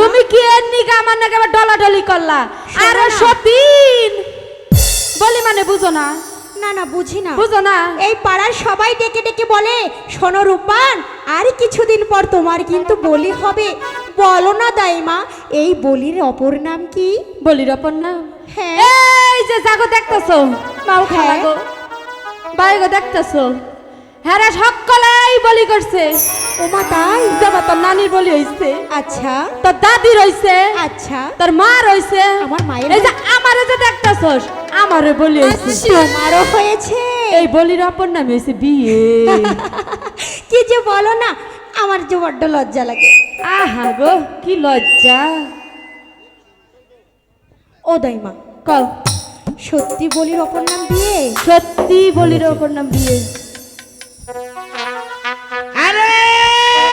তুমি কি এমনি আমার নাকি আবার ডলাডলি করলা? আরে সতীন বলি মানে বুঝো না? না না বুঝি না। বুঝো না? এই পাড়ার সবাই ডেকে ডেকে বলে, শোনো রূপান, আর কিছুদিন পর তোমার কিন্তু বলি হবে। বলো না দাইমা, এই বলির অপর নাম কি? বলির অপর নাম? হ্যাঁ, এই যে জাগো দেখতেছো মাও খাগো বাইগো দেখতেছো, হ্যাঁ রে সকলেই বলি করছে। ওমা তাই? যাবা তোর নানির বলি হইছে, আচ্ছা তোর দাদি রইছে, আচ্ছা তোর মা রইছে, আমার মায়ের, এই যে আমারে যে দেখতেছস আমারে বলি হইছে, আমারও হয়েছে। এই বলির অপর নাম হইছে বিয়ে। কি যে বলো না, আমার যে বড্ড লজ্জা লাগে। আহা গো কি লজ্জা। ও দাইমা কও, সত্যি বলির অপর নাম বিয়ে? সত্যি বলির অপর নাম বিয়ে।